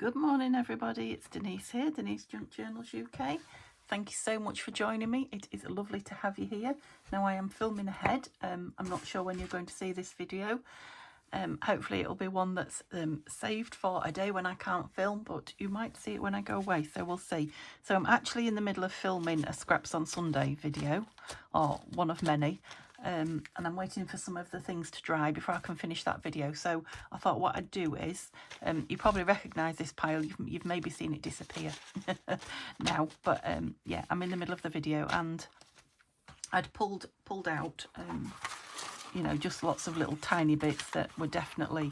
Good morning, everybody. It's Denise here, Denise Junk Journals UK. Thank you so much for joining me. It is lovely to have you here. Now, I am filming ahead. I'm not sure when you're going to see this video. Hopefully it'll be one that's saved for a day when I can't film, but you might see it when I go away, so we'll see. So I'm actually in the middle of filming a Scraps on Sunday video, or one of many. And I'm waiting for some of the things to dry before I can finish that video. So I thought what I'd do is, you probably recognise this pile, you've maybe seen it disappear now, but yeah, I'm in the middle of the video and I'd pulled out, you know, just lots of little tiny bits that were definitely,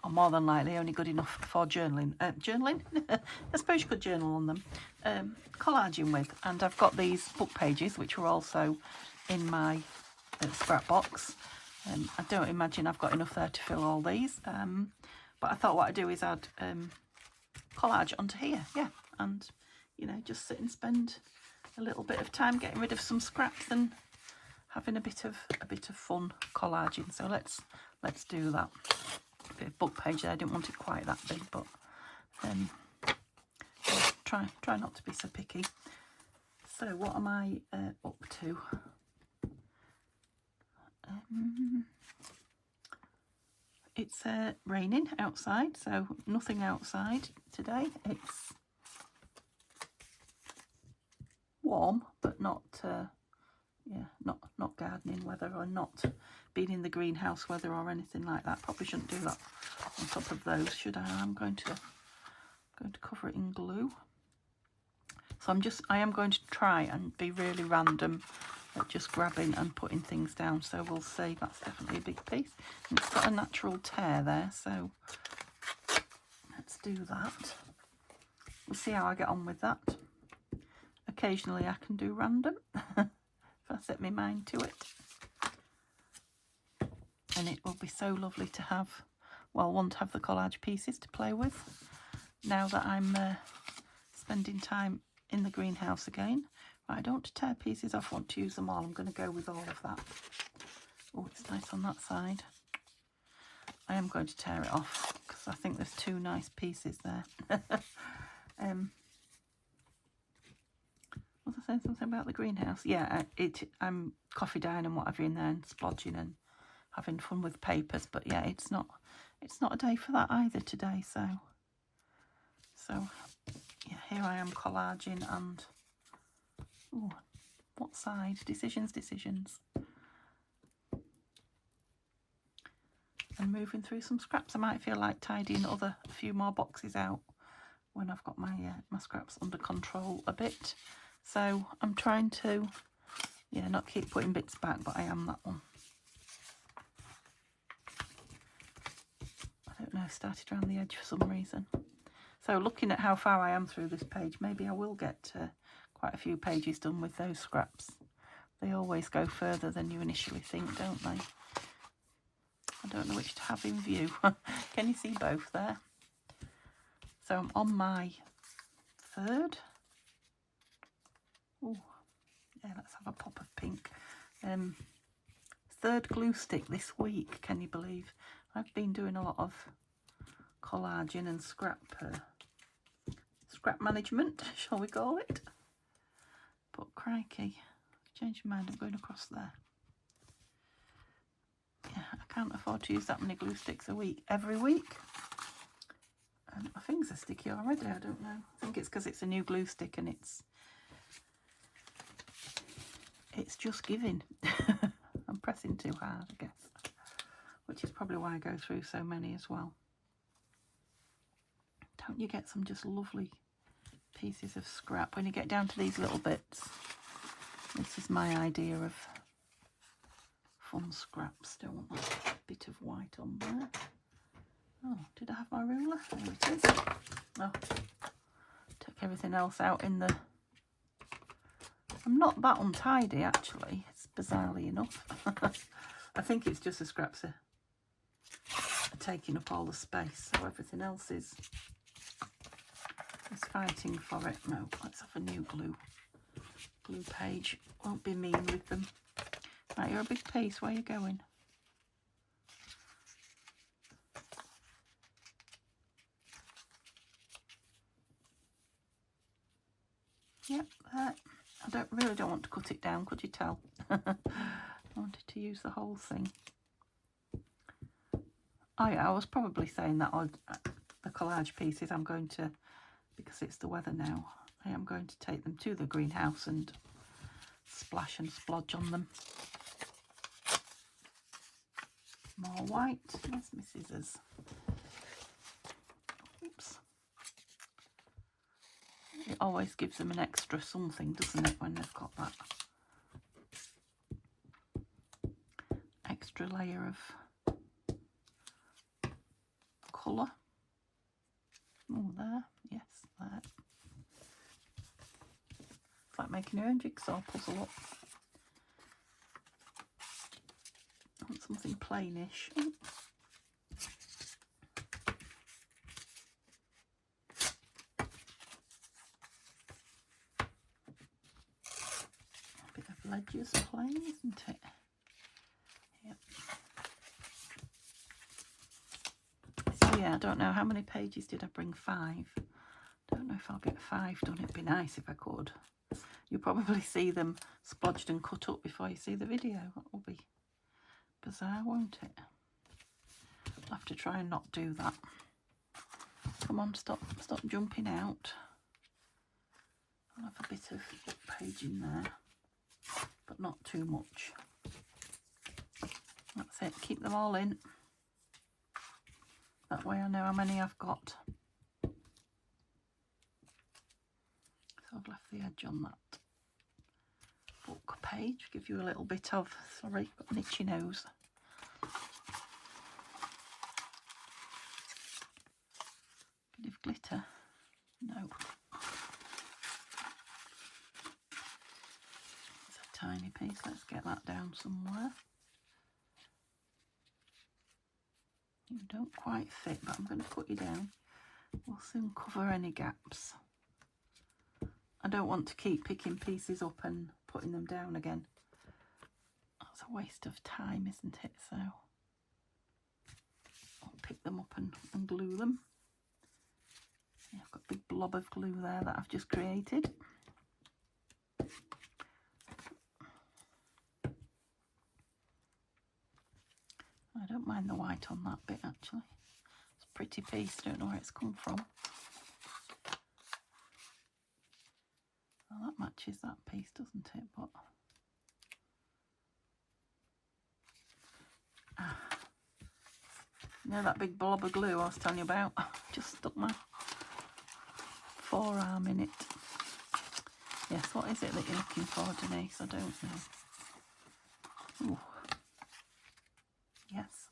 or more than likely, only good enough for journaling. I suppose you could journal on them. Collaging with, and I've got these book pages, which were also in my scrap box. I don't imagine I've got enough there to fill all these, but I thought what I'd do is add collage onto here, yeah, and you know, just sit and spend a little bit of time getting rid of some scraps and having a bit of fun collaging. So let's do that. A bit of book page there. I didn't want it quite that big, but try not to be so picky. So what am I up to? It's raining outside, so nothing outside today. It's warm, but not yeah, not gardening weather, or not being in the greenhouse weather or anything like that. Probably shouldn't do that on top of those, should I? I'm going to cover it in glue. So I am going to try and be really random at just grabbing and putting things down. So we'll see. That's definitely a big piece. And it's got a natural tear there, so let's do that. We'll see how I get on with that. Occasionally I can do random if I set my mind to it. And it will be so lovely to have, well, one, to have the collage pieces to play with now that I'm spending time in the greenhouse again. Right, I don't want to tear pieces off, I want to use them all. I'm going to go with all of that. Oh, it's nice on that side. I am going to tear it off because I think there's two nice pieces there. Was I saying something about the greenhouse? Yeah, I'm coffee down and whatever in there and splodging and having fun with papers. But yeah, it's not a day for that either today. So yeah, here I am collaging and oh, what side? Decisions. And moving through some scraps. I might feel like tidying a few more boxes out when I've got my my scraps under control a bit. So I'm trying to, yeah, not keep putting bits back, but I am that one. I don't know, started around the edge for some reason. So looking at how far I am through this page, maybe I will get quite a few pages done with those scraps. They always go further than you initially think, don't they? I don't know which to have in view. Can you see both there? So I'm on my third. Oh, yeah, let's have a pop of pink. Third glue stick this week, can you believe? I've been doing a lot of collaging and scrap management, shall we call it? But crikey, I've changed my mind, I'm going across there. Yeah, I can't afford to use that many glue sticks every week. And my fingers are sticky already, I don't know. I think it's because it's a new glue stick and it's just giving. I'm pressing too hard, I guess, which is probably why I go through so many as well. Don't you get some just lovely pieces of scrap when you get down to these little bits? This is my idea of fun scraps. Don't want that bit of white on there. Oh, did I have my ruler? There it is. Oh, took everything else out in the... I'm not that untidy, actually. It's bizarrely enough. I think it's just the scraps are taking up all the space, so everything else is fighting for it. No, let's have a new glue page. Won't be mean with them. Right, you're a big piece. Where are you going? Yep, there. I really don't want to cut it down, could you tell? I wanted to use the whole thing. Oh yeah, I was probably saying that the collage pieces I'm going to, because it's the weather now, I am going to take them to the greenhouse and splash and splodge on them. More white. Where's my scissors? Oops. It always gives them an extra something, doesn't it, when they've got that extra layer of colour. Oh, there. Yes, there. It's like making your own jigsaw puzzle up. I want something plainish. Ooh. A bit of ledger's plain, isn't it? Yep. So yeah, I don't know how many pages did I bring. 5. Don't know if I'll get 5 done. It'd be nice if I could. You'll probably see them splodged and cut up before you see the video. That will be bizarre, won't it? I'll have to try and not do that. Come on, stop jumping out. I'll have a bit of page in there, but not too much. That's it, keep them all in. That way I know how many I've got. So I've left the edge on that book page, give you a little bit of, sorry, got an itchy nose. Bit of glitter, no. It's a tiny piece, let's get that down somewhere. You don't quite fit, but I'm going to put you down. We'll soon cover any gaps. I don't want to keep picking pieces up and putting them down again. That's a waste of time, isn't it? So I'll pick them up and glue them. Yeah, I've got a big blob of glue there that I've just created. I don't mind the white on that bit actually. It's a pretty piece, don't know where it's come from. Well, that matches that piece, doesn't it? But you know that big blob of glue I was telling you about? Just stuck my forearm in it. Yes, what is it that you're looking for, Denise? I don't know. Ooh. Yes.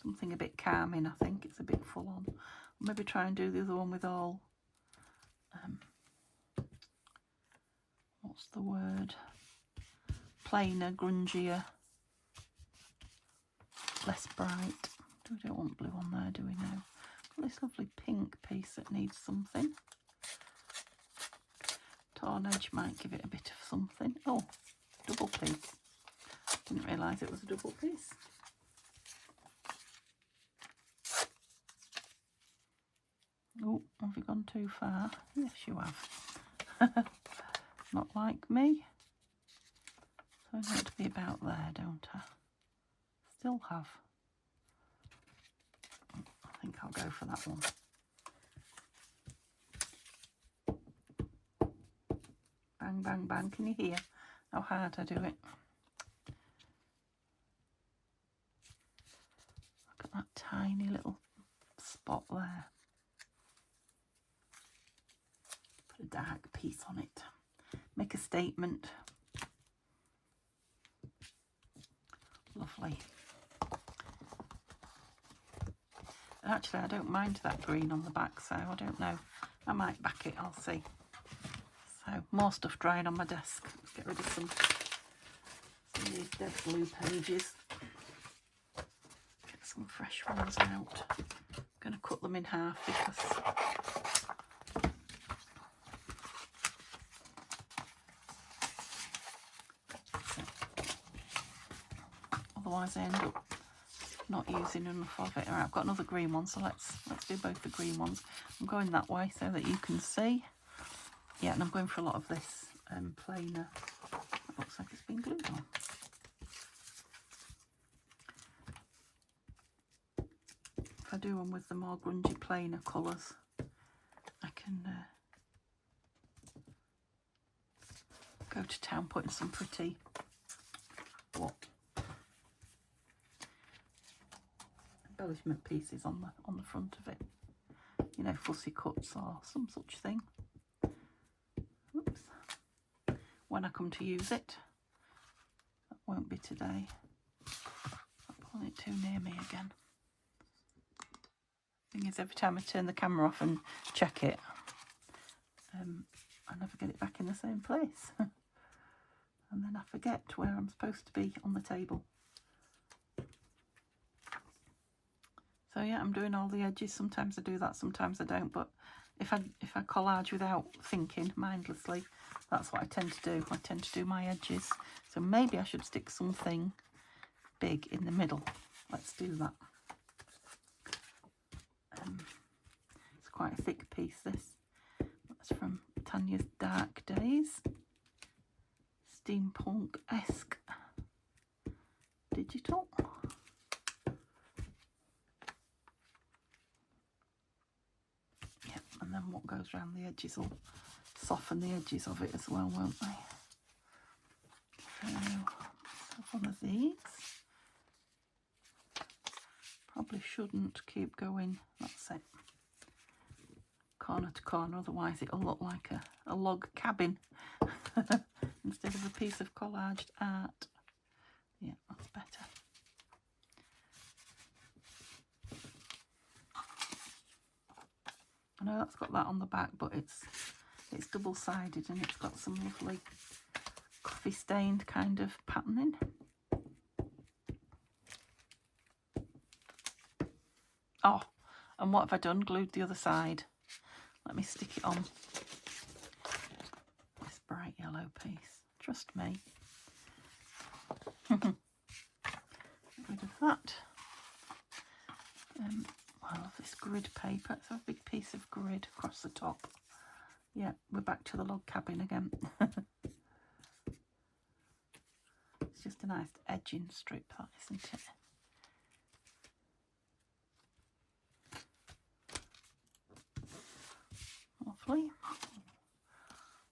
Something a bit calming, I think. It's a bit full on. I'll maybe try and do the other one with all, what's the word? Plainer, grungier, less bright. We don't want blue on there, do we now? Got this lovely pink piece that needs something. Torn edge might give it a bit of something. Oh, double piece. Didn't realise it was a double piece. Oh, have you gone too far? Yes, you have. Not like me. So I need to be about there, don't I? Still have. I think I'll go for that one. Bang, bang, bang. Can you hear how hard I do it? Look at that tiny little spot there. Put a dark piece on it. Make a statement. Lovely. Actually, I don't mind that green on the back, so I don't know. I might back it, I'll see. So, more stuff drying on my desk. Let's get rid of some of these dead blue pages. Get some fresh ones out. I'm going to cut them in half because otherwise I end up not using enough of it. Alright, I've got another green one, so let's do both the green ones. I'm going that way so that you can see. Yeah, and I'm going for a lot of this plainer. That looks like it's been glued on. If I do one with the more grungy, plainer colours, I can go to town putting some pretty embellishment pieces on the front of it. You know, fussy cuts or some such thing. Oops. When I come to use it, that won't be today. I'm pulling it too near me again. Thing is, every time I turn the camera off and check it, I never get it back in the same place. And then I forget where I'm supposed to be on the table. So yeah, I'm doing all the edges. Sometimes I do that, sometimes I don't. But if I collage without thinking, mindlessly, that's what I tend to do. I tend to do my edges. So maybe I should stick something big in the middle. Let's do that. It's quite a thick piece, this. That's from Tanya's Dark Days. Steampunk-esque digital. And then what goes around the edges will soften the edges of it as well, won't they? So, let's have one of these. Probably shouldn't keep going. That's it. Corner to corner, otherwise it'll look like a log cabin instead of a piece of collaged art. Yeah, that's better. I know that's got that on the back, but it's double-sided and it's got some lovely coffee stained kind of patterning. Oh, and what have I done? Glued the other side. Let me stick it on this bright yellow piece. Trust me. Get rid of that. I love this grid paper. It's a big piece of grid across the top. Yeah, we're back to the log cabin again. It's just a nice edging strip, that, isn't it? Lovely.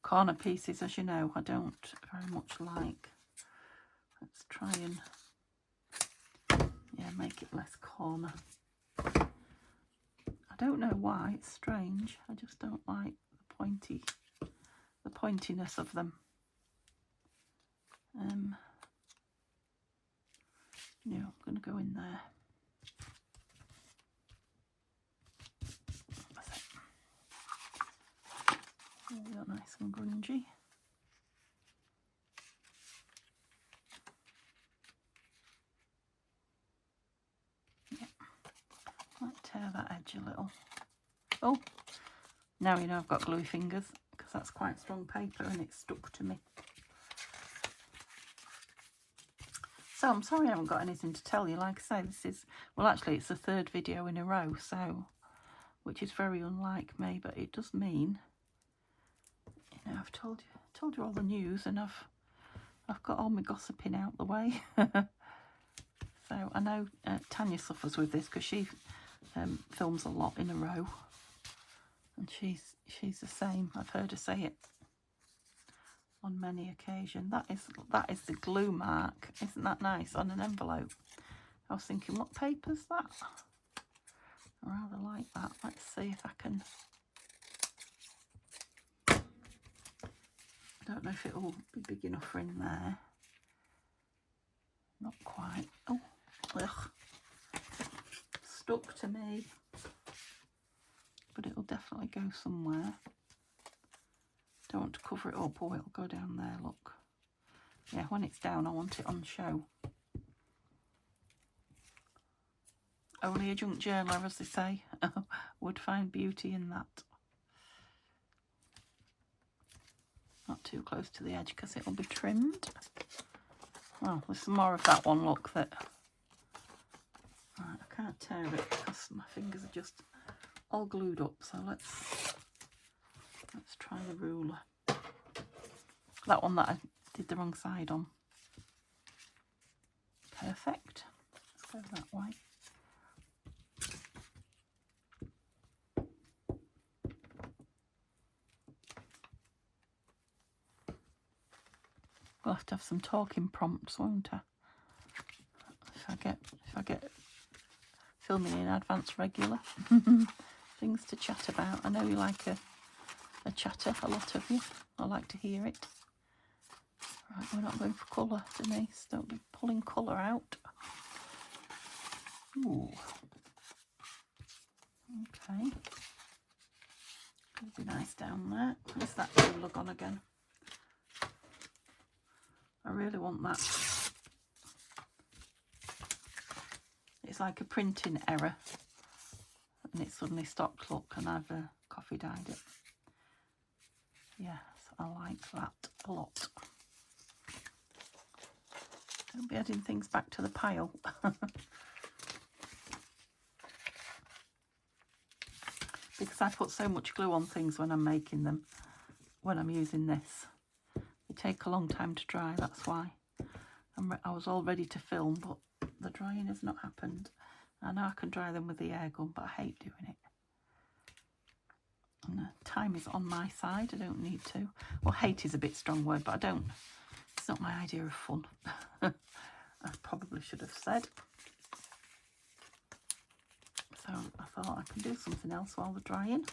Corner pieces, as you know, I don't very much like. Let's try and, yeah, make it less corner. I don't know why, it's strange. I just don't like the pointiness of them. Yeah, I'm going to go in there. That's it. There we go, nice and grungy. Yeah. Might tear that edge a little. Oh, now you know I've got gluey fingers, because that's quite strong paper and it's stuck to me. So I'm sorry I haven't got anything to tell you. Like I say, this is, well, actually it's the third video in a row, so, which is very unlike me, but it does mean, you know, I've told you all the news, and I've got all my gossiping out the way. So I know Tanya suffers with this because she films a lot in a row, and she's the same. I've heard her say it on many occasions. That is the glue mark. Isn't that nice on an envelope? I was thinking, what paper's that? I rather like that. Let's see if I can. I don't know if it will be big enough for in there. Not quite. Oh, ugh. Stuck to me. But it'll definitely go somewhere. Don't want to cover it up, or it'll go down there, look. Yeah, when it's down, I want it on show. Only a junk journaler, as they say, would find beauty in that. Not too close to the edge because it'll be trimmed. Well, there's some more of that one, look, that... Right, I can't tear it because my fingers are just all glued up, so let's Let's try the ruler. That one that I did the wrong side on. Perfect. Let's go that way. I'll have to have some talking prompts, won't I? If I get filming in advance regular. Things to chat about. I know you like a chatter, a lot of you. I like to hear it. Right, we're not going for colour, Denise. Don't be pulling colour out. Ooh. Okay. It'll be nice down there. Where's that ruler gone again? I really want that. It's like a printing error. And it suddenly stopped, look, and I've coffee dyed it. Yes, I like that a lot. Don't be adding things back to the pile. Because I put so much glue on things when I'm making them, when I'm using this. They take a long time to dry, that's why. I was all ready to film, but the drying has not happened. I know I can dry them with the air gun, but I hate doing it. And the time is on my side, I don't need to. Well, hate is a bit strong word, but it's not my idea of fun. I probably should have said. So I thought I can do something else while they're drying.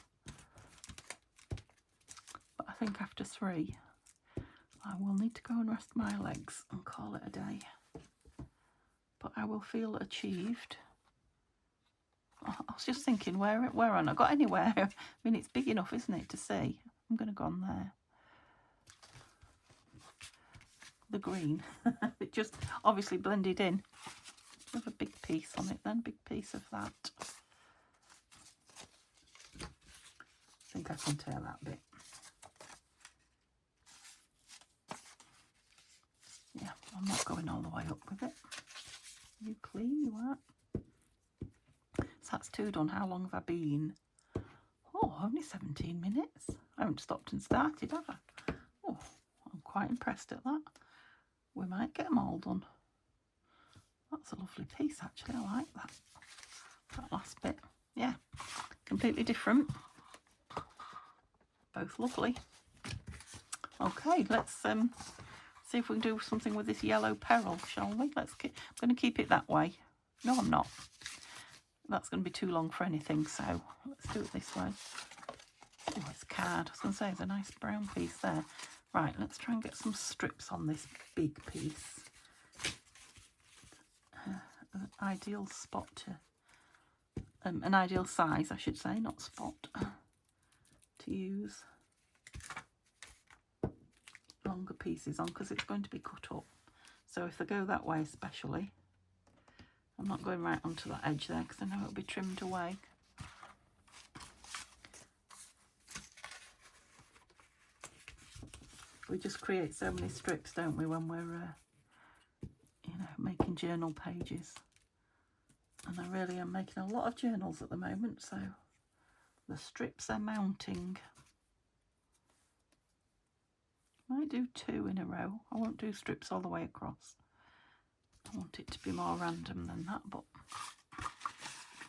But I think after 3, I will need to go and rest my legs and call it a day. But I will feel achieved. I was just thinking, where on? I got anywhere? I mean, it's big enough, isn't it, to see? I'm going to go on there. The green. It just obviously blended in. Have a big piece on it then, big piece of that. I think I can tear that bit. Yeah, I'm not going all the way up with it. You clean, you are. So that's 2 done. How long have I been? Oh, only 17 minutes. I haven't stopped and started, have I? Oh, I'm quite impressed at that. We might get them all done. That's a lovely piece, actually. I like that. That last bit. Yeah, completely different. Both lovely. Okay, let's see if we can do something with this yellow pearl, shall we? I'm going to keep it that way. No, I'm not. That's going to be too long for anything, so let's do it this way. Oh, it's card. I was going to say, there's a nice brown piece there. Right, let's try and get some strips on this big piece. An ideal spot to... an ideal size, I should say, not spot, to use longer pieces on, because it's going to be cut up. So if they go that way especially, I'm not going right onto that edge there because I know it'll be trimmed away. We just create so many strips, don't we, when we're you know, making journal pages. And I really am making a lot of journals at the moment, so the strips are mounting. Might do 2 in a row. I won't do strips all the way across. I want it to be more random than that, but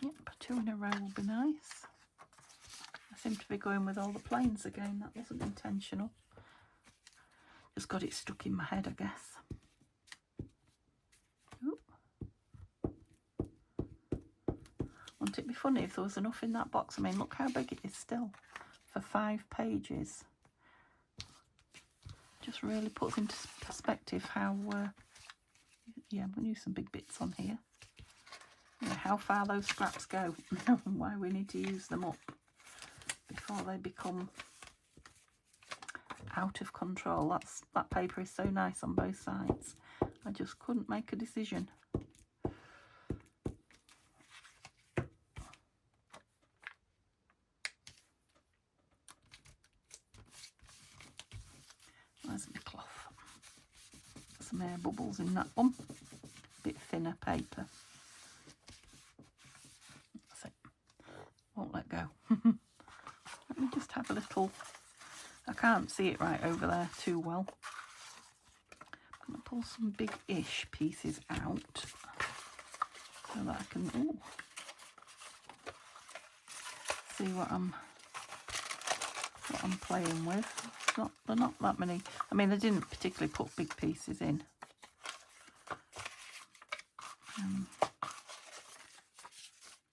yep, 2 in a row will be nice. I seem to be going with all the planes again. That wasn't intentional. Just got it stuck in my head, I guess. Ooh. Wouldn't it be funny if there was enough in that box? I mean, look how big it is still for 5 pages. Just really puts into perspective how, yeah, I'm going to use some big bits on here. You know, how far those scraps go and why we need to use them up before they become out of control. That paper is so nice on both sides. I just couldn't make a decision. Where's my cloth? Some air bubbles in that one. Bit thinner paper. That's it. Won't let go. Let me just have a little can't see it right over there too well. I'm going to pull some big-ish pieces out so that I can see what I'm playing with. They're not that many. I mean, I didn't particularly put big pieces in.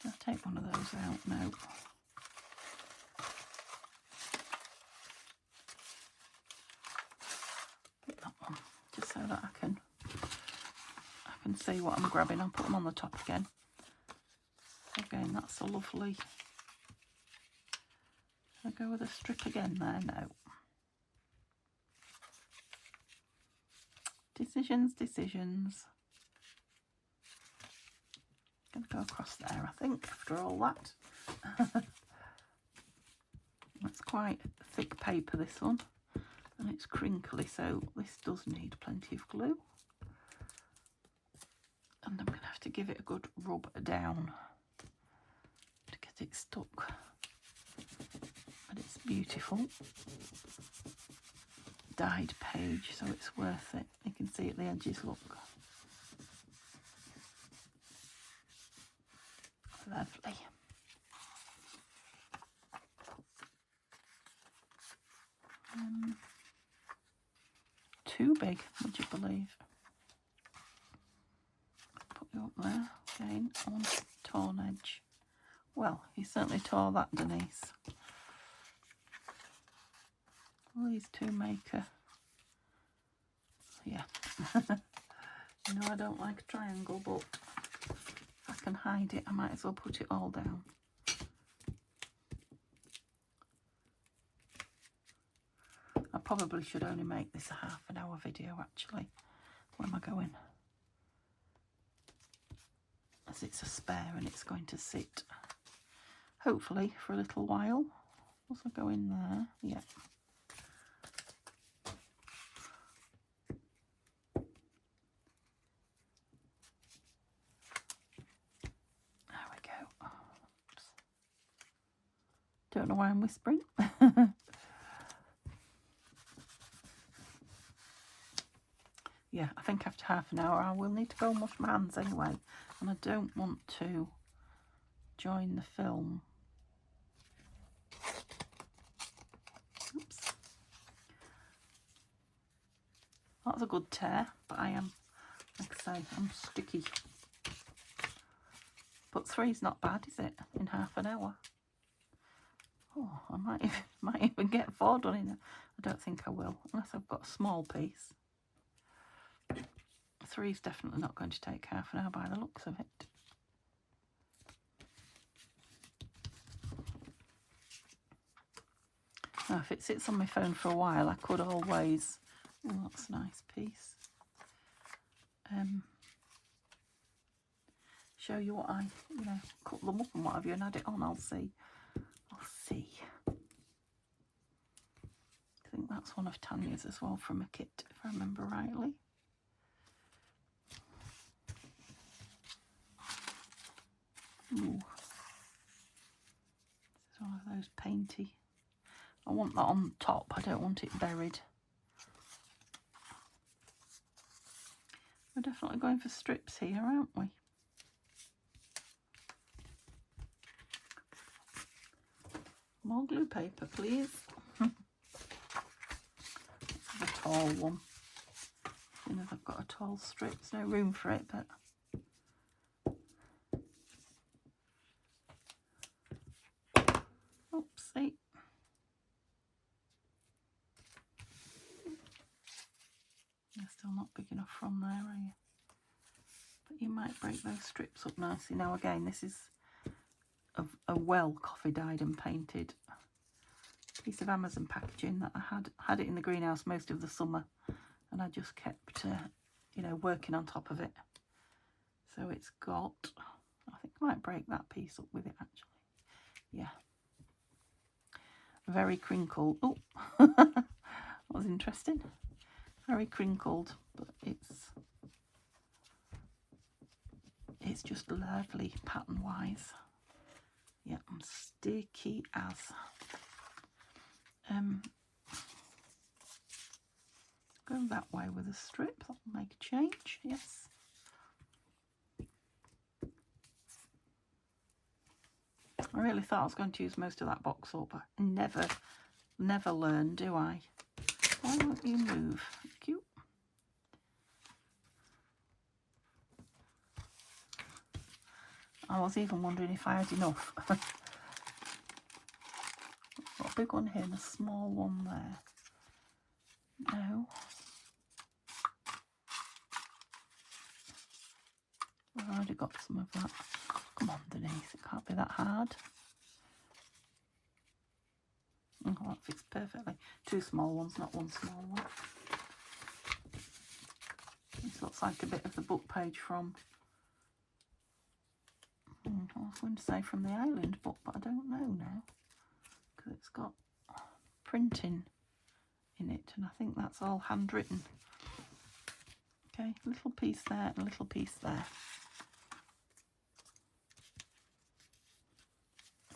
I'll take one of those out now. Put that one, just so that I can see what I'm grabbing. I'll put them on the top again. Again, that's a lovely. I'll go with a strip again there. No. Decisions. Gonna go across there, I think, after all that. That's quite thick paper, this one, and it's crinkly, so this does need plenty of glue. And I'm gonna have to give it a good rub down to get it stuck. But it's beautiful. Dyed page, so it's worth it. You can see at the edges, look. Lovely. Too big, would you believe? Put you up there. Again, on torn edge. Well, you certainly tore that, Denise. Well, these two make a... Yeah. You know, I don't like a triangle, but if I can hide it, I might as well put it all down. I probably should only make this a half-an-hour video, actually. Where am I going? As it's a spare and it's going to sit, hopefully, for a little while. Once I go in there, yeah. There we go. Oops. Don't know why I'm whispering. Yeah, I think after half an hour I will need to go and wash my hands anyway, and I don't want to join the film. Oops. That's a good tear, but I am, like I say, I'm sticky. But 3's not bad, is it, in half an hour? Oh, I might even get 4 done in it. I don't think I will, unless I've got a small piece. 3's definitely not going to take half an hour by the looks of it. Now, if it sits on my phone for a while, I could always... Oh, that's a nice piece. Show you what I, cut them up and what have you and add it on. I'll see. I think that's one of Tanya's as well from a kit, if I remember rightly. Ooh. This is one of those painty. I want that on top. I don't want it buried. We're definitely going for strips here, aren't we? More glue paper, please. Let's have a tall one. You know, I've got a tall strip. There's no room for it, but... Oopsie. You're still not big enough from there, are you? But you might break those strips up nicely. Now, again, this is a well coffee dyed and painted piece of Amazon packaging that I had it in the greenhouse most of the summer, and I just kept working on top of it. So it's got, I think I might break that piece up with it actually. Yeah, very crinkled. Oh, that was interesting. Very crinkled, but it's just lovely pattern wise. Yeah, I'm sticky as. Go that way with a strip, that'll make a change, yes. I really thought I was going to use most of that box up, but I never learn, do I? Why won't you move? Cute. I was even wondering if I had enough. Got a big one here and a small one there. No. I've already got some of that. Come on, Denise, it can't be that hard. Oh, that fits perfectly. 2 small ones, not 1 small one. This looks like a bit of the book page from, I was going to say from the Island book, but I don't know now. Because it's got printing in it, and I think that's all handwritten. Okay, a little piece there and a little piece there.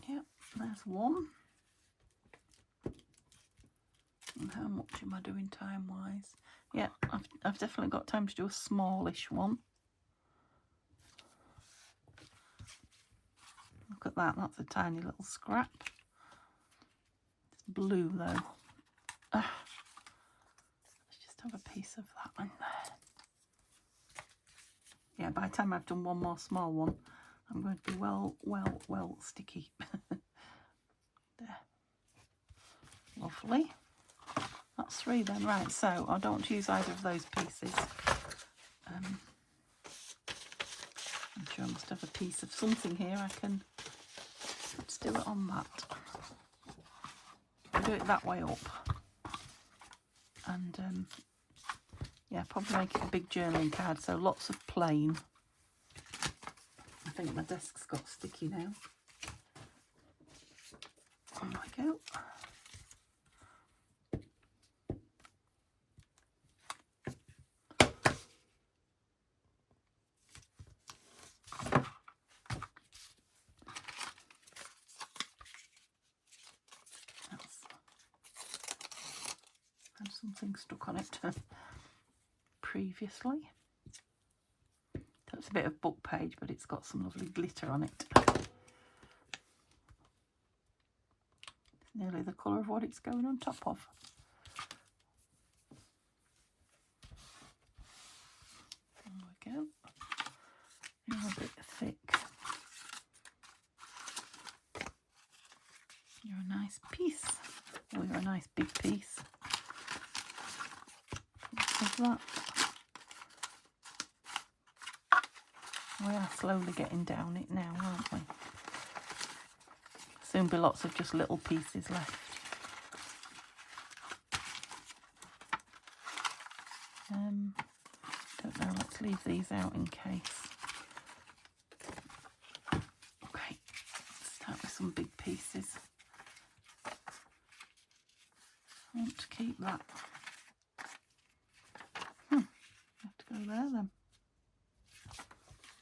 Yep, there's one. And how much am I doing time-wise? Yeah, I've definitely got time to do a smallish one. Look at that, that's a tiny little scrap. It's blue though. Let's just have a piece of that one there. Yeah, by the time I've done one more small one, I'm going to be well sticky. There. Lovely. That's 3 then, right, so I don't want to use either of those pieces. I'm sure I must have a piece of something here. I can still it on that. I'll do it that way up. And yeah, probably make it a big journaling card, so lots of plain. I think my desk's got sticky now. There we go. Had something stuck on it previously. So it's a bit of book page, but it's got some lovely glitter on it. It's nearly the colour of what it's going on top of. There we go. Now a bit thick. You're a nice piece. Oh, you're a nice big piece. Of that. We are slowly getting down it now, aren't we? Soon be lots of just little pieces left. Don't know, let's leave these out in case. Okay, let's start with some big pieces. I want to keep that. Have to go there then.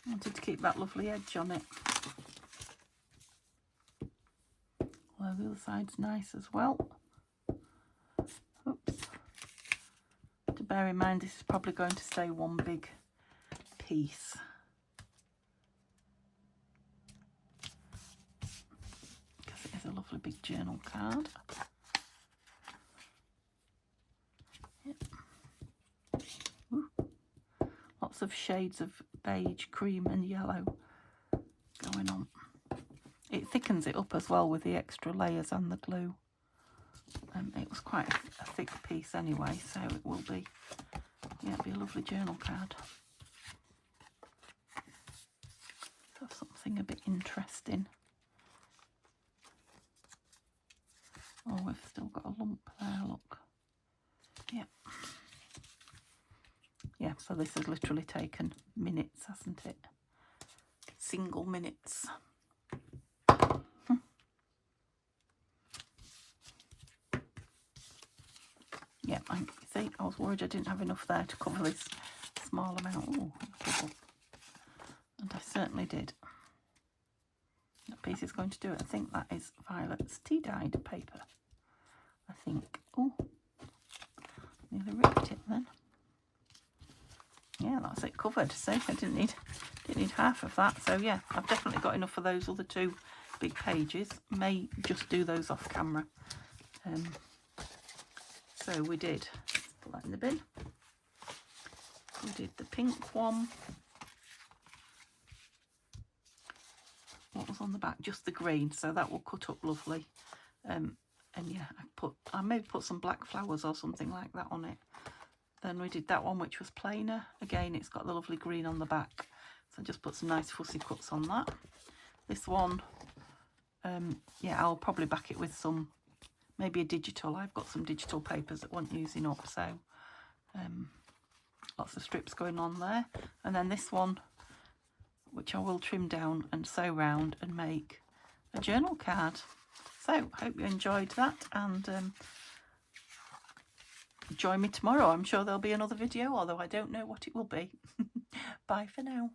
I wanted to keep that lovely edge on it. Although the other side's nice as well. Oops. To bear in mind, this is probably going to stay one big piece. Because it is a lovely big journal card. Yep. Ooh. Lots of shades of beige, cream and yellow going on. It thickens it up as well with the extra layers and the glue. It was quite a thick piece anyway, so it will be, yeah, it'll be a lovely journal card. Have something a bit interesting. Oh, we've still got a lump there, look. Yeah. Yeah, so this has literally taken minutes, hasn't it? Single minutes. Yeah, see, I was worried I didn't have enough there to cover this small amount. Oh, and I certainly did. That piece is going to do it. I think that is Violet's tea-dyed paper. I think. Oh, Nearly ripped it then. Yeah, that's it covered. See, I didn't need half of that. So yeah, I've definitely got enough of those other 2 big pages. May just do those off camera. So we did, put that in the bin. We did the pink one. What was on the back? Just the green, so that will cut up lovely. And yeah, I maybe put some black flowers or something like that on it. Then we did that one, which was plainer. Again, it's got the lovely green on the back, so just put some nice fussy cuts on that. This one, yeah, I'll probably back it with some, maybe a digital. I've got some digital papers that want using up, so lots of strips going on there. And then this one, which I will trim down and sew round and make a journal card. So hope you enjoyed that, and join me tomorrow. I'm sure there'll be another video, although I don't know what it will be. Bye for now.